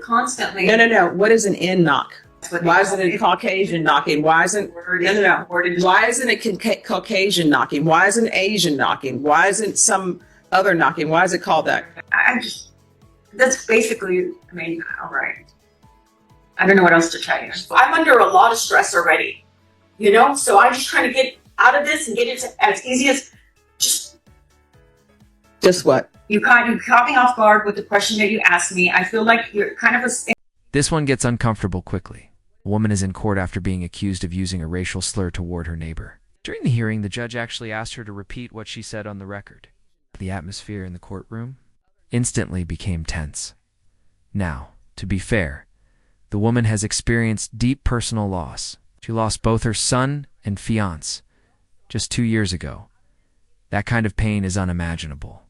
Constantly. No. What is an in knock? Why isn't it Caucasian knocking? Why isn't Why isn't it Caucasian knocking? Why isn't Asian knocking? Why isn't some other knocking? Why is it called that? That's basically, I mean, all right. I don't know what else to tell you. I'm under a lot of stress already, you know? So I'm just trying to get out of this and get it as easy as Just what? You caught me off guard with the question that you asked me. I feel like you're kind of a... This one gets uncomfortable quickly. A woman is in court after being accused of using a racial slur toward her neighbor. During the hearing, the judge actually asked her to repeat what she said on the record. The atmosphere in the courtroom instantly became tense. Now, to be fair, the woman has experienced deep personal loss. She lost both her son and fiancé just 2 years ago. That kind of pain is unimaginable.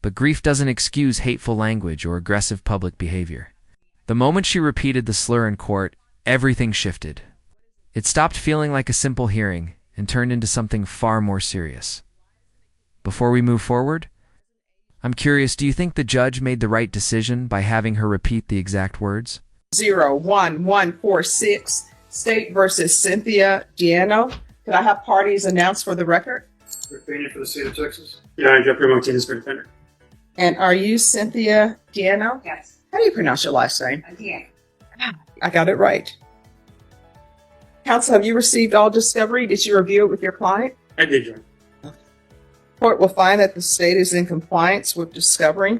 But grief doesn't excuse hateful language or aggressive public behavior. The moment she repeated the slur in court, everything shifted. It stopped feeling like a simple hearing and turned into something far more serious. Before we move forward, I'm curious, do you think the judge made the right decision by having her repeat the exact words? 01146, State versus Cynthia Giano. Could I have parties announced for the record? Defendant for the state of Texas. Yeah, Jeffrey Martinez for defendant. And are you Cynthia Giano? Yes. How do you pronounce your last name? Yeah. I got it right. Counsel, have you received all discovery? Did you review it with your client? I did, John. Court will find that the state is in compliance with discovery.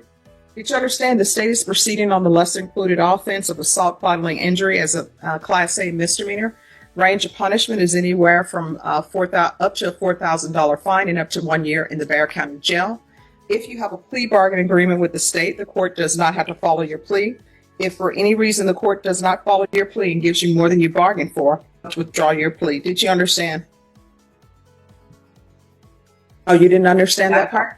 Did you understand the state is proceeding on the lesser included offense of assault bodily injury as a Class A misdemeanor? Range of punishment is anywhere from up to a $4,000 fine and up to 1 year in the Bexar County Jail. If you have a plea bargain agreement with the state, the court does not have to follow your plea. If for any reason the court does not follow your plea and gives you more than you bargained for, withdraw your plea. Did you understand? Oh, you didn't understand that part?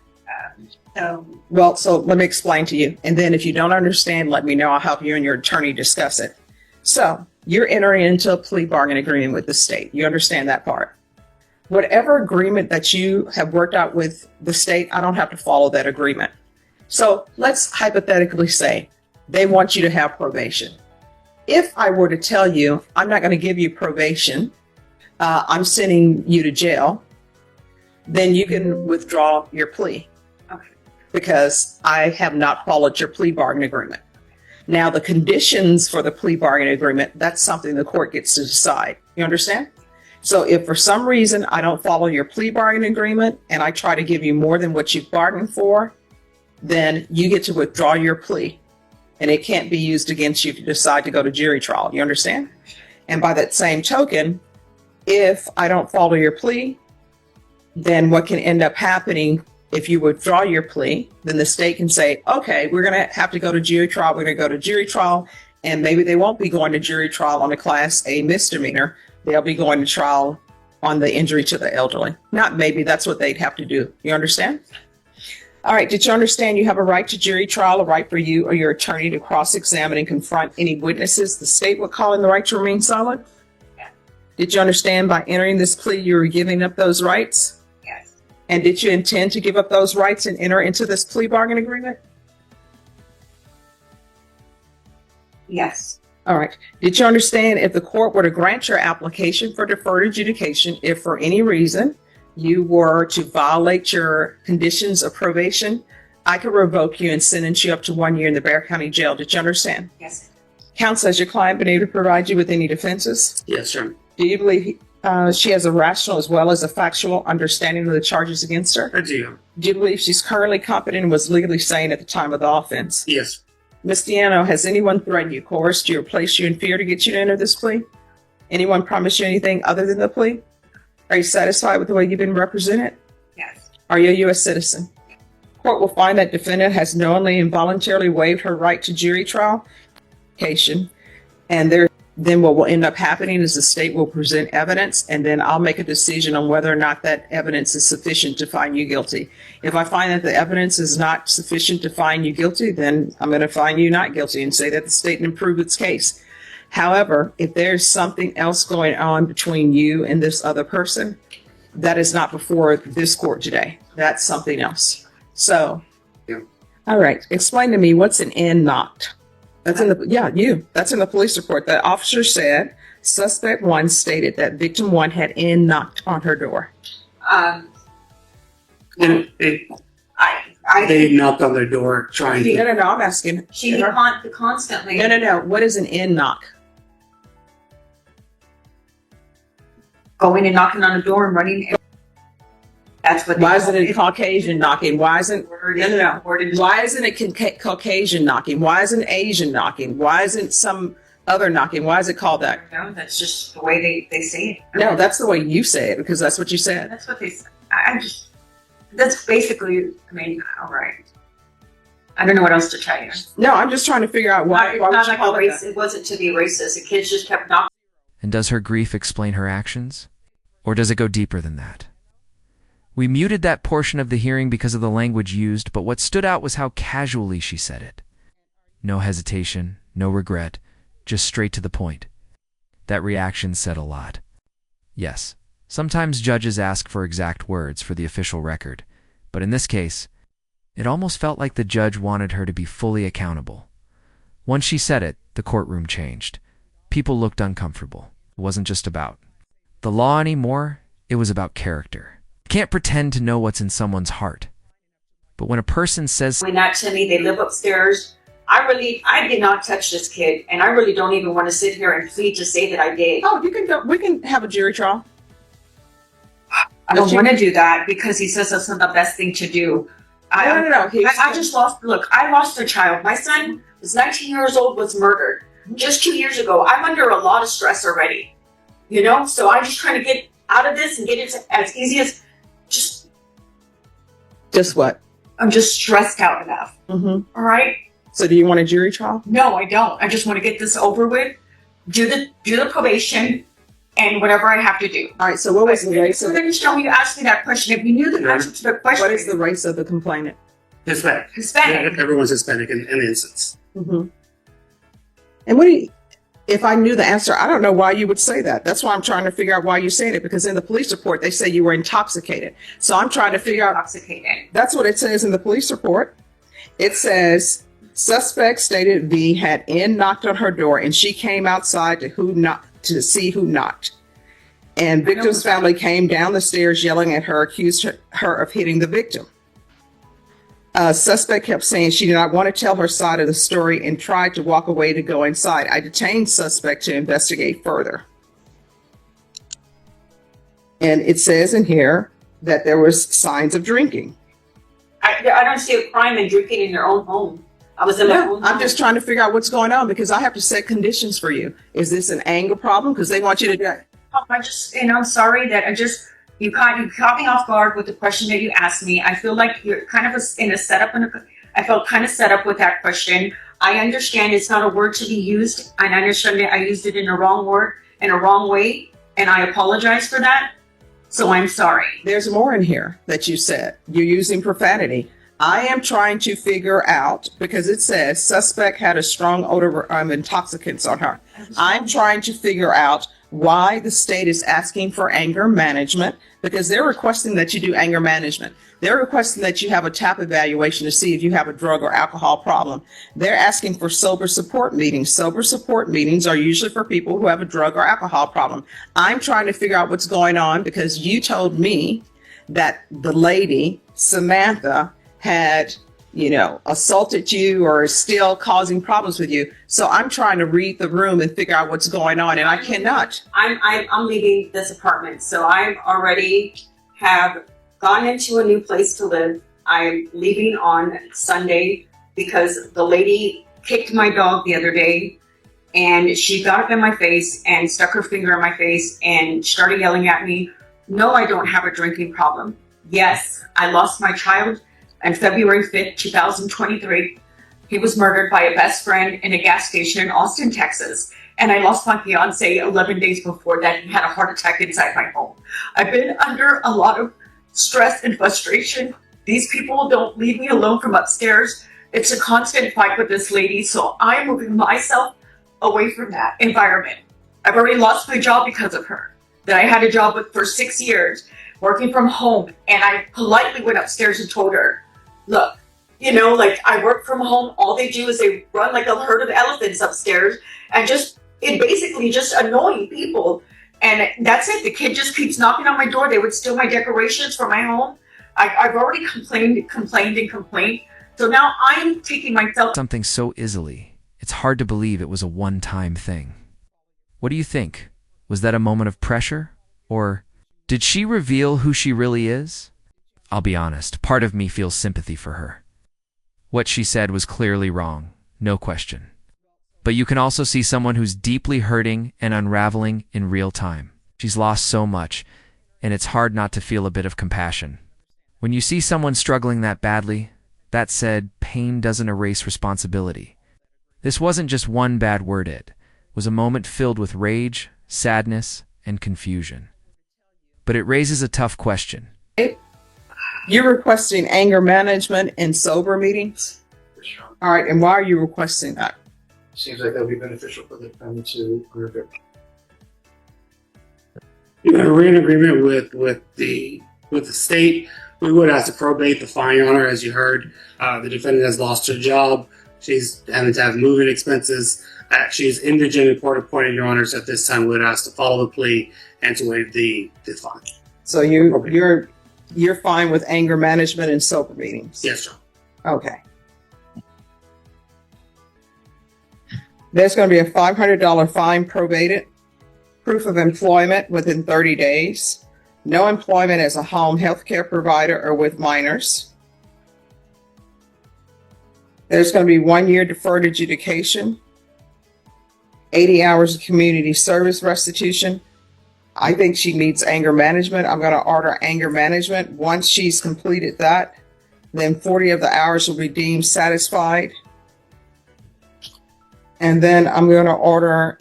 Well, so let me explain to you. And then if you don't understand, let me know. I'll help you and your attorney discuss it. So you're entering into a plea bargain agreement with the state. You understand that part? Whatever agreement that you have worked out with the state, I don't have to follow that agreement. So let's hypothetically say they want you to have probation. If I were to tell you, I'm not going to give you probation, I'm sending you to jail, then you can withdraw your plea. Okay. Because I have not followed your plea bargain agreement. Now, the conditions for the plea bargain agreement, that's something the court gets to decide. You understand? So if for some reason I don't follow your plea bargain agreement and I try to give you more than what you've bargained for, then you get to withdraw your plea. And it can't be used against you if you decide to go to jury trial. You understand? And by that same token, if I don't follow your plea, then what can end up happening if you withdraw your plea, then the state can say, okay, we're going to have to go to jury trial. We're going to go to jury trial. And maybe they won't be going to jury trial on a Class A misdemeanor. They'll be going to trial on the injury to the elderly. Not maybe, that's what they'd have to do. You understand? All right, did you understand you have a right to jury trial, a right for you or your attorney to cross-examine and confront any witnesses the state would call in the right to remain silent? Yeah. Did you understand by entering this plea you were giving up those rights? Yes. And did you intend to give up those rights and enter into this plea bargain agreement? Yes. All right. Did you understand if the court were to grant your application for deferred adjudication, if for any reason you were to violate your conditions of probation, I could revoke you and sentence you up to 1 year in the Bexar County Jail. Did you understand? Yes. Counsel, has your client been able to provide you with any defenses? Yes, sir. Do you believe she has a rational as well as a factual understanding of the charges against her? I do. Do you believe she's currently competent and was legally sane at the time of the offense? Yes. Ms. Diano, has anyone threatened you, coerced you, or placed you in fear to get you to enter this plea? Anyone promised you anything other than the plea? Are you satisfied with the way you've been represented? Yes. Are you a U.S. citizen? Court will find that defendant has knowingly and voluntarily waived her right to jury trial, and then what will end up happening is the state will present evidence, and then I'll make a decision on whether or not that evidence is sufficient to find you guilty. If I find that the evidence is not sufficient to find you guilty, then I'm going to find you not guilty and say that the state didn't prove its case. However, if there's something else going on between you and this other person, that is not before this court today. That's something else. So, Yeah. All right, explain to me, what's an in knocked? That's in that's in the police report. The officer said suspect 1 stated that victim 1 had knocked on her door. Um, And they knocked on their door trying No, to. no, I'm asking. she constantly. No. What is an in knock? Going and knocking on the door and running. That's what. Why isn't it Caucasian knocking? Why isn't No. Why isn't it Caucasian knocking? Why isn't Asian knocking? Why isn't some other knocking? Why is it called that? No, that's just the way they say it. No, that's the way you say it because that's what you said. That's what they say. That's basically, all right. I don't know what else to tell you. No, I'm just trying to figure out why. It's Why would not you like call a it race. that? It wasn't to be racist. The kids just kept knocking. And does her grief explain her actions? Or does it go deeper than that? We muted that portion of the hearing because of the language used, but what stood out was how casually she said it. No hesitation, no regret, just straight to the point. That reaction said a lot. Yes, sometimes judges ask for exact words for the official record, but in this case, it almost felt like the judge wanted her to be fully accountable. Once she said it, the courtroom changed. People looked uncomfortable. It wasn't just about the law anymore, it was about character. You can't pretend to know what's in someone's heart. But when a person says When that to me, they live upstairs. I did not touch this kid, and I really don't even want to sit here and plead to say that I did. Oh, you can go. We can have a jury trial. I don't want to do that because he says that's not the best thing to do. No. I just lost. Look, I lost a child. My son was 19 years old, was murdered just 2 years ago. I'm under a lot of stress already, So I'm just trying to get out of this and get it as easy as Just what? I'm just stressed out enough. Mm-hmm. All right. So, do you want a jury trial? No, I don't. I just want to get this over with. Do the probation and whatever I have to do. All right. So, what was the race So of? then tell me, you asked me that question. If you knew the answer to the question, What is the race of the complainant? Hispanic. Hispanic. Yeah, everyone's Hispanic in the instance. Mm-hmm. And if I knew the answer, I don't know why you would say that. That's why I'm trying to figure out why you said it, because in the police report, they say you were intoxicated. So I'm trying to figure out. Intoxicated. That's what it says in the police report. It says suspect stated V had knocked on her door and she came outside to see who knocked. And victim's family came down the stairs yelling at her, accused her of hitting the victim. Suspect kept saying she did not want to tell her side of the story and tried to walk away to go inside. I detained suspect to investigate further. And it says in here that there was signs of drinking. I don't see a crime in drinking in your own home. I was in my own home. I'm just trying to figure out what's going on because I have to set conditions for you. Is this an anger problem? Because they want you to do it. I'm sorry that you caught me off guard with the question that you asked me. I feel like you're kind of in a setup. I felt kind of set up with that question. I understand it's not a word to be used, and I understand that I used it in a wrong word, in a wrong way, and I apologize for that. So I'm sorry. There's more in here that you said. You're using profanity. I am trying to figure out, because it says suspect had a strong odor of intoxicants on her. I'm trying to figure out why the state is asking for anger management, because they're requesting that you do anger management. They're requesting that you have a TAP evaluation to see if you have a drug or alcohol problem. They're asking for sober support meetings. Sober support meetings are usually for people who have a drug or alcohol problem. I'm trying to figure out what's going on because you told me that the lady, Samantha, had, assaulted you or is still causing problems with you. So I'm trying to read the room and figure out what's going on, and I cannot. I'm leaving this apartment, so I already have gone into a new place to live. I'm leaving on Sunday because the lady kicked my dog the other day, and she got up in my face and stuck her finger in my face and started yelling at me. No, I don't have a drinking problem. Yes, I lost my child on February 5th, 2023. He was murdered by a best friend in a gas station in Austin, Texas. And I lost my fiance 11 days before that. He had a heart attack inside my home. I've been under a lot of stress and frustration. These people don't leave me alone from upstairs. It's a constant fight with this lady. So I'm moving myself away from that environment. I've already lost my job because of her, that I had a job with for 6 years, working from home. And I politely went upstairs and told her, look, You know, like I work from home. All they do is they run like a herd of elephants upstairs and it basically just annoying people. And that's it. The kid just keeps knocking on my door. They would steal my decorations for my home. I've already complained. So now I'm taking myself. Something so easily, it's hard to believe it was a one-time thing. What do you think? Was that a moment of pressure? Or did she reveal who she really is? I'll be honest, part of me feels sympathy for her. What she said was clearly wrong, no question. But you can also see someone who's deeply hurting and unraveling in real time. She's lost so much, and it's hard not to feel a bit of compassion. When you see someone struggling that badly, that said, pain doesn't erase responsibility. This wasn't just one bad word, it was a moment filled with rage, sadness, and confusion. But it raises a tough question. You're requesting anger management in sober meetings? All right, and why are you requesting that? Seems like that would be beneficial for the defendant to group it. You know, we're in agreement with the state. We would have to probate the fine on her, as you heard. The defendant has lost her job. She's having to have moving expenses. She's indigent and court appointed, Your Honors. At this time, we would ask to follow the plea and to waive the fine. So you're fine with anger management in sober meetings? Yes, sir. Okay. There's going to be a $500 fine probated, proof of employment within 30 days, no employment as a home health care provider or with minors. There's going to be 1 year deferred adjudication, 80 hours of community service restitution. I think she needs anger management. I'm going to order anger management. Once she's completed that, then 40 of the hours will be deemed satisfied. And then I'm going to order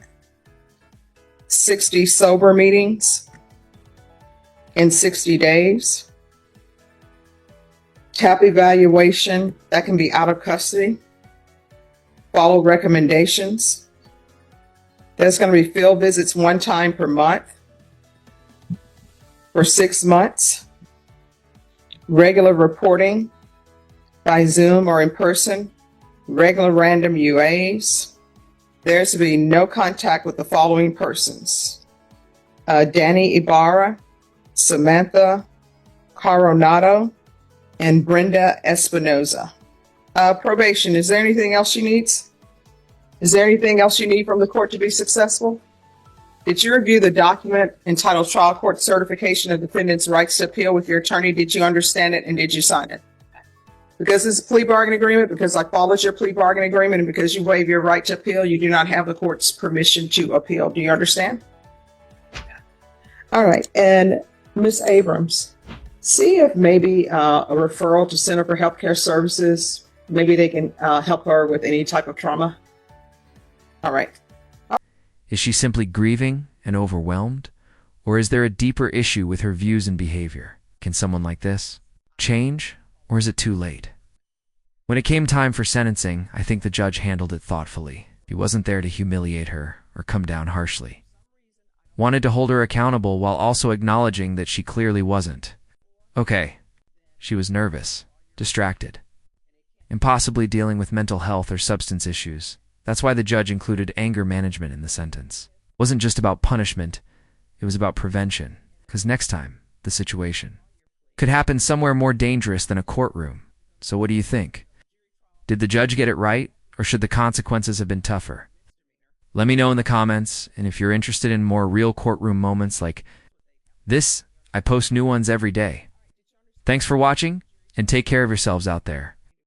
60 sober meetings in 60 days. TAP evaluation, that can be out of custody. Follow recommendations. There's going to be field visits 1 time per month for 6 months. Regular reporting by Zoom or in person. Regular random UAs. There's to be no contact with the following persons: Danny Ibarra, Samantha Coronado, and Brenda Espinoza. Probation, is there anything else she needs? Is there anything else you need from the court to be successful? Did you review the document entitled Trial Court Certification of Defendant's Rights to Appeal with your attorney? Did you understand it and did you sign it? Because it's a plea bargain agreement, because I followed your plea bargain agreement, and because you waive your right to appeal, you do not have the court's permission to appeal. Do you understand? All right. And Ms. Abrams, see if maybe a referral to Center for Healthcare Services, maybe they can help her with any type of trauma. All right. Is she simply grieving and overwhelmed? Or is there a deeper issue with her views and behavior? Can someone like this change? Or is it too late? When it came time for sentencing, I think the judge handled it thoughtfully. He wasn't there to humiliate her or come down harshly. Wanted to hold her accountable while also acknowledging that she clearly wasn't. Okay, she was nervous, distracted, and possibly dealing with mental health or substance issues. That's why the judge included anger management in the sentence. It wasn't just about punishment, it was about prevention. Because next time, the situation could happen somewhere more dangerous than a courtroom. So what do you think? Did the judge get it right, or should the consequences have been tougher? Let me know in the comments, and if you're interested in more real courtroom moments like this, I post new ones every day. Thanks for watching, and take care of yourselves out there.